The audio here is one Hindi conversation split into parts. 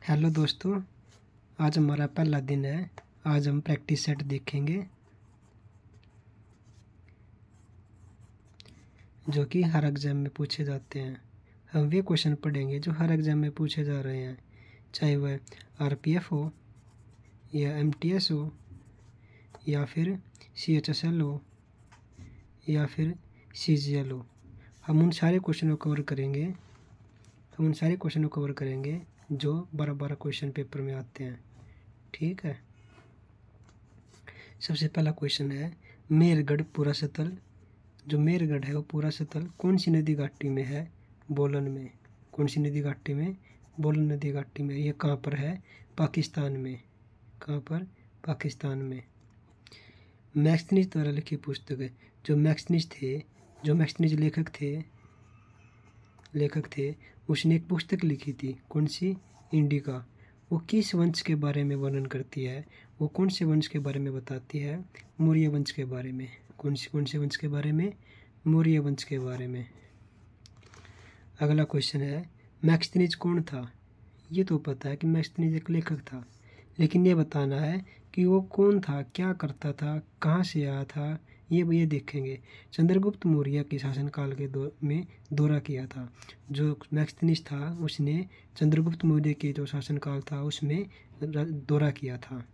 हेलो दोस्तों, आज हमारा पहला दिन है। आज हम प्रैक्टिस सेट देखेंगे जो कि हर एग्जाम में पूछे जाते हैं। हम वे क्वेश्चन पढ़ेंगे जो हर एग्जाम में पूछे जा रहे हैं, चाहे वह आरपीएफ हो या एमटीएस हो या फिर सीएचएसएल हो या फिर सीजीएल हो। हम उन सारे क्वेश्चनों को कवर करेंगे जो 12 क्वेश्चन पेपर में आते हैं। ठीक है, सबसे पहला क्वेश्चन है मेरगढ़ पुरासतल। जो मेरगढ़ है वो पुरासतल कौन सी नदी घाटी में है? बोलन में। कौन सी नदी घाटी में? बोलन नदी घाटी में। ये कहाँ पर है? पाकिस्तान में। कहाँ पर? पाकिस्तान में। मैक्सनीज द्वारा लिखी पुस्तक है। जो मैक्सनीज लेखक थे उसने एक पुस्तक लिखी थी। कौन सी? इंडिका। वो किस वंश के बारे में वर्णन करती है? वो कौन से वंश के बारे में बताती है? मौर्य वंश के बारे में। कौन से वंश के बारे में? मौर्य वंश के बारे में। अगला क्वेश्चन है मैक्सनीज कौन था? ये तो पता है कि मैक्सनीज एक लेखक था, लेकिन ये बताना है कि वो कौन था, क्या करता था, कहाँ से आया था, ये देखेंगे। चंद्रगुप्त मौर्य के शासनकाल के में दौरा किया था। जो मैक्सनीज था उसने चंद्रगुप्त मौर्य के जो शासनकाल था उसमें दौरा किया था।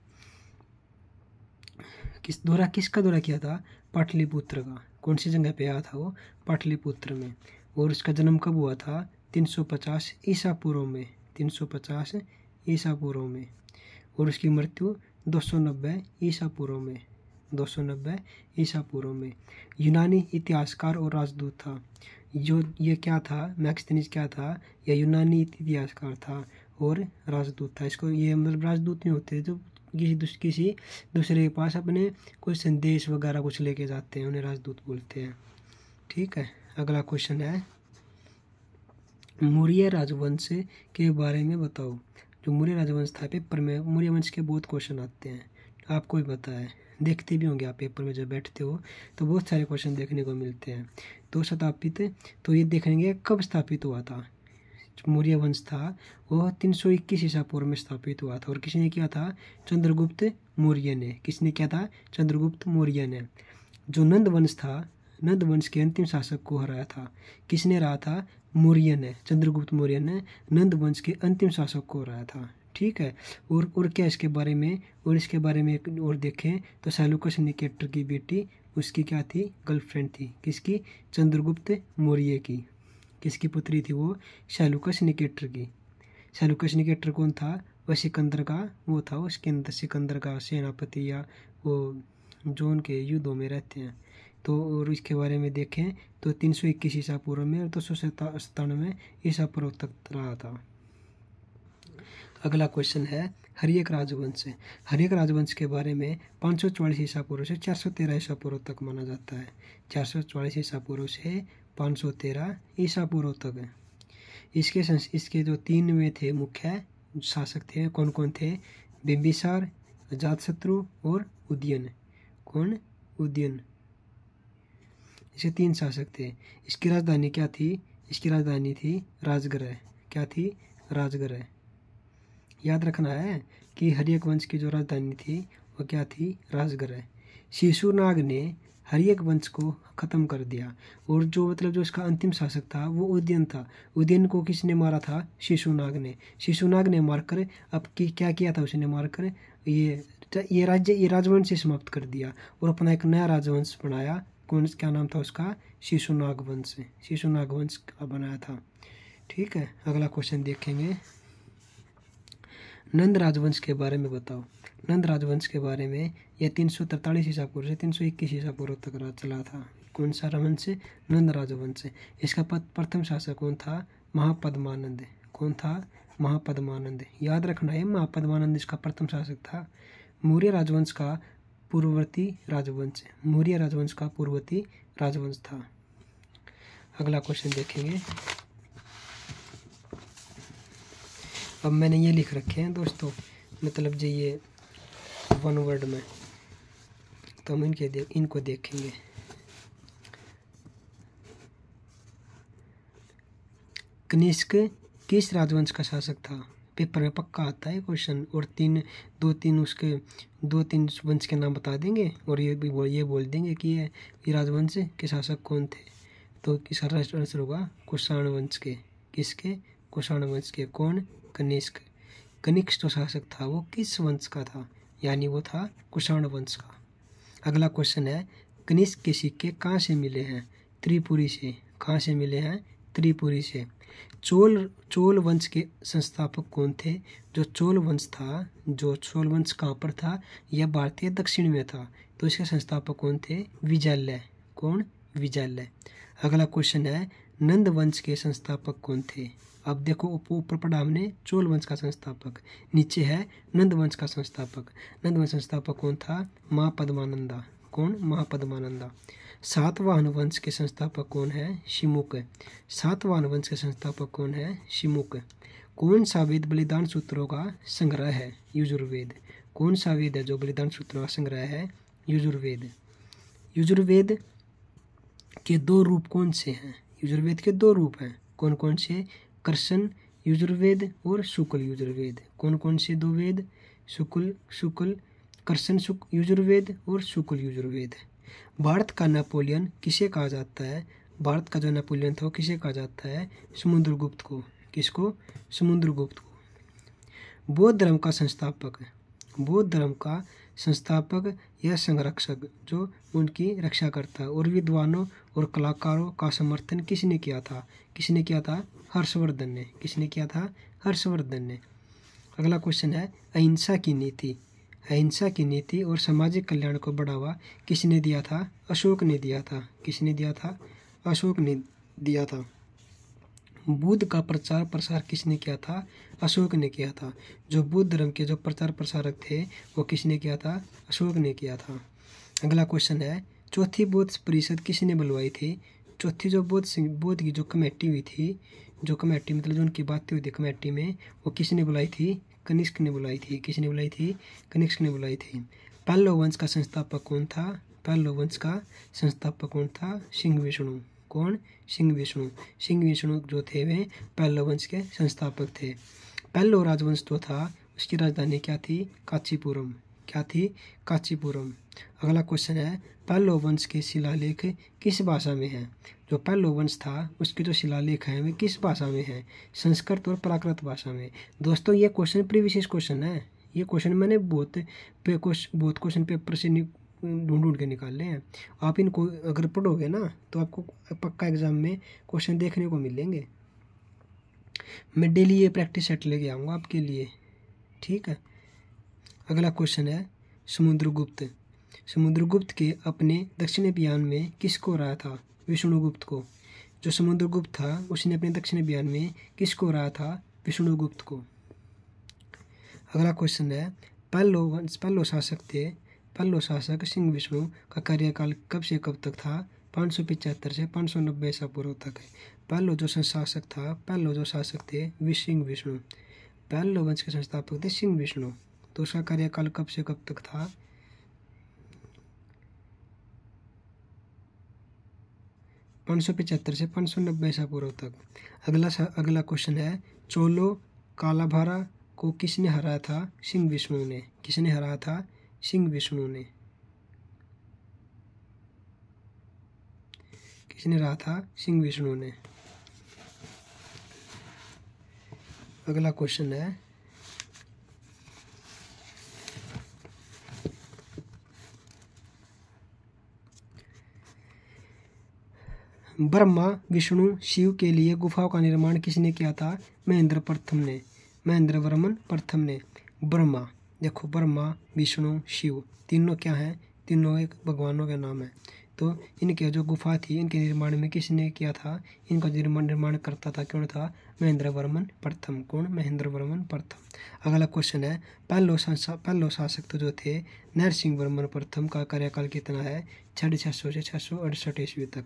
किसका दौरा किया था? पाटलिपुत्र का। कौन सी जगह पे आया था वो? पाटलिपुत्र में। और उसका जन्म कब हुआ था? 350 ईसा पूर्व में। 350 ईसा पूर्व में। और उसकी मृत्यु 290 ईसा पूर्व में। 290 ईसा पूर्व में। यूनानी इतिहासकार और राजदूत था। जो ये क्या था? मैक्सनीज क्या था? यह यूनानी इतिहासकार था और राजदूत था। इसको ये मतलब राजदूत नहीं होते जो किसी दूसरे के पास अपने कोई संदेश वगैरह कुछ लेके जाते हैं, उन्हें राजदूत बोलते हैं। ठीक है, अगला क्वेश्चन है मौर्य राजवंश के बारे में बताओ। जो मौर्य राजवंश था, पेपर में मौर्य वंश के बहुत क्वेश्चन आते हैं, आपको भी पता है, देखते भी होंगे आप पेपर में जब बैठते हो तो बहुत सारे क्वेश्चन देखने को मिलते हैं। तो स्थापित, तो ये देखेंगे कब स्थापित हुआ था। मौर्य वंश था वह 321 ईसा पूर्व में स्थापित हुआ था। और किसने किया था? चंद्रगुप्त मौर्य ने। किसने किया था? चंद्रगुप्त मौर्य ने। जो नंद वंश था, नंद वंश के अंतिम शासक को हराया था। किसने हराया था? मौर्य ने। चंद्रगुप्त मौर्य ने नंद वंश के अंतिम शासक को हराया था। ठीक है, और क्या इसके बारे में, और इसके बारे में और देखें तो सेल्यूकस निकेटर की बेटी, उसकी क्या थी? गर्लफ्रेंड थी। किसकी? चंद्रगुप्त मौर्य की। किसकी पुत्री थी वो? सेल्यूकस निकेटर की। सेल्यूकस निकेटर कौन था? वह सिकंदर का वो था, उसके अंदर सिकंदर का सेनापति या वो जो उनके युद्धों में रहते हैं। तो और इसके बारे में देखें तो 321 ईसा पूर्व में और 297 ईसा पूर्व तक रहा था। अगला क्वेश्चन है हर्यक राजवंश। हर्यक राजवंश के बारे में 544 ईसा पूर्व से 413 ईसा पूर्व तक माना जाता है। 444 ईसा पूर्व से 513 ईसा पूर्व तक। इसके जो 3 वे थे मुख्य शासक थे, कौन कौन थे? बिंबिसार, अजातशत्रु और उदयन। कौन? उदयन। इसके 3 शासक थे। इसकी राजधानी क्या थी? इसकी राजधानी थी राजगृह। क्या थी? राजगृह। याद रखना है कि हर्यक वंश की जो राजधानी थी वो क्या थी? राजगृह। शिशुनाग ने हर्यक वंश को खत्म कर दिया और जो इसका अंतिम शासक था वो उदयन था। उदयन को किसने मारा था? शिशुनाग ने। शिशुनाग ने मारकर अब क्या किया था? उसने मारकर ये राजवंश समाप्त कर दिया और अपना एक नया राजवंश बनाया। क्या नाम था उसका? शिशुनाग वंश। शिशुनाग वंश बनाया था। ठीक है, अगला क्वेश्चन देखेंगे नंद राजवंश के बारे में बताओ। नंद राजवंश के बारे में यह 343 ईसा पूर्व से 321 ईसा पूर्व तक चला था। कौन सा राजवंश? नंद राजवंश। इसका प्रथम शासक कौन था? महापद्मानंद। कौन था? महापद्मानंद। याद रखना है, महापद्मानंद इसका प्रथम शासक था। मौर्य राजवंश का पूर्ववर्ती राजवंश। मौर्य राजवंश का पूर्ववर्ती राजवंश था। अगला क्वेश्चन देखेंगे। अब मैंने ये लिख रखे हैं दोस्तों, मतलब जो ये 1 वर्ड में, तो हम इनको देखेंगे। कनिष्क किस राजवंश का शासक था? पेपर में पक्का आता है क्वेश्चन। और दो तीन वंश के नाम बता देंगे और ये बोल देंगे कि ये राजवंश के शासक कौन थे। तो इसका राइट आंसर होगा कुषाण वंश के। किसके? कुषाण वंश के। कौन? कनिष्क। कनिष्क जो शासक था वो किस वंश का था? यानी वो था कुषाण वंश का। अगला क्वेश्चन है, कनिष्क के सिक्के कहाँ से मिले हैं? त्रिपुरी से। कहाँ से मिले हैं? त्रिपुरी से। चोल वंश के संस्थापक कौन थे? जो चोल वंश कहाँ पर था? यह भारतीय दक्षिण में था। तो इसके संस्थापक कौन थे? विजय। कौन? विजय। अगला क्वेश्चन है, नंद वंश के संस्थापक कौन थे? अब देखो ऊपर पढ़ा हमने चोल वंश का संस्थापक, नीचे है नंद वंश का संस्थापक। नंद वंश संस्थापक कौन था? महापद्मानंदा। कौन? महापद्मानंदा। सातवाहन वंश के संस्थापक कौन है? शिमुक। सातवाहन वंश के संस्थापक कौन है? शिमुक। कौन सा वेद बलिदान सूत्रों का संग्रह है? यजुर्वेद। कौन सा वेद है जो बलिदान सूत्रों का संग्रह है? यजुर्वेद। यजुर्वेद के दो रूप कौन से हैं? यजुर्वेद के दो रूप हैं। कौन कौन से? कर्षण यजुर्वेद और शुक्ल यजुर्वेद। कौन कौन से दो वेद? शुक्ल कर्षण यजुर्वेद और शुक्ल यजुर्वेद। भारत का नेपोलियन किसे कहा जाता है? भारत का जो नेपोलियन था वो किसे कहा जाता है? समुद्रगुप्त को। किसको? समुद्रगुप्त को। बौद्ध धर्म का संस्थापक। बौद्ध धर्म का संस्थापक या संरक्षक जो उनकी रक्षा करता है। और विद्वानों और कलाकारों का समर्थन किसने किया था? किसने किया था? हर्षवर्धन ने। किसने किया था? हर्षवर्धन ने। अगला क्वेश्चन है, अहिंसा की नीति। अहिंसा की नीति और सामाजिक कल्याण को बढ़ावा किसने दिया था? अशोक ने दिया था। किसने दिया था? अशोक ने दिया था। बुद्ध का प्रचार प्रसार किसने किया था? अशोक ने किया था। जो बुद्ध धर्म के जो प्रचार प्रसारक थे वो किसने किया था? अशोक ने किया था। अगला क्वेश्चन है, चौथी बौद्ध परिषद किसने बुलवाई थी? चौथी जो बौद्ध की जो कमेटी हुई थी, जो कमेटी मतलब जो उनकी बातें हुई थी कमेटी में, वो किसने बुलाई थी? कनिष्क ने बुलाई थी। किसने बुलाई थी? कनिष्क ने बुलाई थी। पल्लव वंश का संस्थापक कौन था? पल्लव वंश का संस्थापक कौन था? सिंह विष्णु। कौन? सिंह विष्णु। सिंह विष्णु जो थे वे पल्लव वंश के संस्थापक थे। पल्लव राजवंश जो था उसकी राजधानी क्या थी? कांचीपुरम। क्या थी? कांचीपुरम। अगला क्वेश्चन है, पल्लव वंश के शिलालेख किस भाषा में है? जो पल्लव वंश था उसके जो शिलालेख हैं वे किस भाषा में है? संस्कृत और प्राकृत भाषा में। दोस्तों ये क्वेश्चन प्रीवियस क्वेश्चन है। ये क्वेश्चन मैंने बहुत क्वेश्चन पेपर से ढूंढ के निकाले हैं। आप इनको अगर पढ़ोगे ना तो आपको पक्का एग्जाम में क्वेश्चन देखने को मिलेंगे। मैं डेली ये प्रैक्टिस सेट लेके आऊँगा आपके लिए, ठीक है। अगला क्वेश्चन है, समुद्रगुप्त। समुद्रगुप्त के अपने दक्षिण अभियान में किसको हराया था? विष्णुगुप्त को। जो समुद्रगुप्त था उसने अपने दक्षिण अभियान में किसको हराया था? विष्णुगुप्त को। अगला क्वेश्चन है, पल्लव शासक सिंह विष्णु का कार्यकाल कब से कब तक था? 575 से 590 ईसा पूर्व तक। पल्लव जो शासक थे सिंह विष्णु। पल्लव वंश के संस्थापक थे सिंह विष्णु। तो उसका कार्यकाल कब से कब तक था? 575 से 590 ईसा पूर्व तक। अगला क्वेश्चन है, चोलो कालाभारा को किसने हराया था? सिंह विष्णु ने। किसने हराया था? सिंह विष्णु ने। किसने हराया था? सिंह विष्णु ने। अगला क्वेश्चन है, ब्रह्मा विष्णु शिव के लिए गुफाओं का निर्माण किसने किया था? महेंद्रवर्मन प्रथम ने। ब्रह्मा, देखो ब्रह्मा विष्णु शिव तीनों क्या हैं? तीनों एक भगवानों के नाम है। तो इनके जो गुफा थी इनके निर्माण में किसने किया था? इनका निर्माण करता था कौन था? महेंद्रवर्मन प्रथम। कौन? महेंद्रवर्मन प्रथम। अगला क्वेश्चन है, पल्लव शासक तो जो थे नरसिंह वर्मन प्रथम का कार्यकाल कितना है? 650 से 668 ईस्वी तक।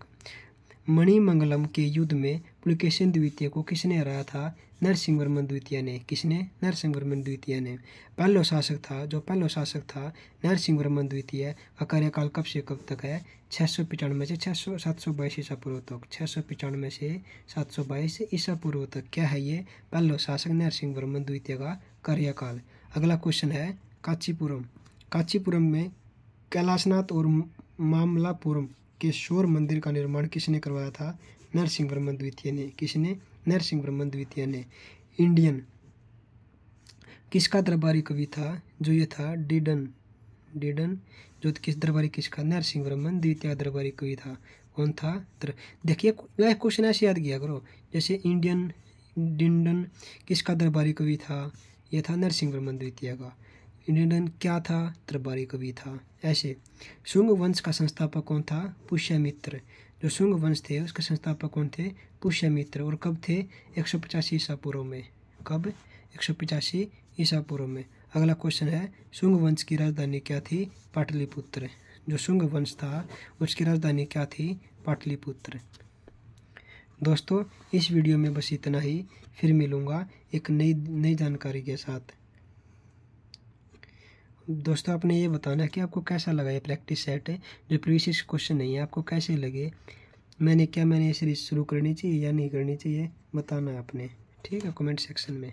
मणिमंगलम के युद्ध में पुलकेशिन द्वितीय को किसने हराया था? नरसिंहवर्मन द्वितीय ने। किसने? नरसिंहवर्मन द्वितीय ने। पहला शासक था नरसिंहवर्मन द्वितीय का कार्यकाल कब से कब तक है? 695 से 722 ईसा पूर्व तक। 695 से 722 ईसा पूर्व तक क्या है ये? पहला शासक नरसिंहवर्मन द्वितीय का कार्यकाल। अगला क्वेश्चन है कांचीपुरम। कांचीपुरम में कैलाशनाथ और मामल्लापुरम के शौर मंदिर का निर्माण किसने करवाया था? नरसिंहवर्मन द्वितीय ने। किसने? नरसिंहवर्मन द्वितीय ने। इंडियन किसका दरबारी कवि था? जो ये था डिडन। जो किस दरबारी किसका? नरसिंहवर्मन द्वितीय दरबारी कवि था। कौन था? देखिए क्वेश्चन ऐसे याद किया करो, जैसे इंडियन डिंडन किसका दरबारी कवि था? ये था नरसिंहवर्मन द्वितीय का। इंडियन क्या था? दरबारी कवि था। ऐसे शुंग वंश का संस्थापक कौन था? पुष्यमित्र। जो शुंग वंश थे उसके संस्थापक कौन थे? पुष्यमित्र। और कब थे? 185 ईसा पूर्व में। कब? 185 ईसा पूर्व में। अगला क्वेश्चन है शुंग वंश की राजधानी क्या थी? पाटलिपुत्र। जो शुंग वंश था उसकी राजधानी क्या थी? पाटलिपुत्र। दोस्तों इस वीडियो में बस इतना ही, फिर मिलूंगा एक नई जानकारी के साथ। दोस्तों आपने ये बताना कि आपको कैसा लगा ये प्रैक्टिस सेट है, जो प्रीवियस क्वेश्चन नहीं है, आपको कैसे लगे। मैंने ये सीरीज शुरू करनी चाहिए या नहीं करनी चाहिए बताना आपने, ठीक है, कमेंट सेक्शन में।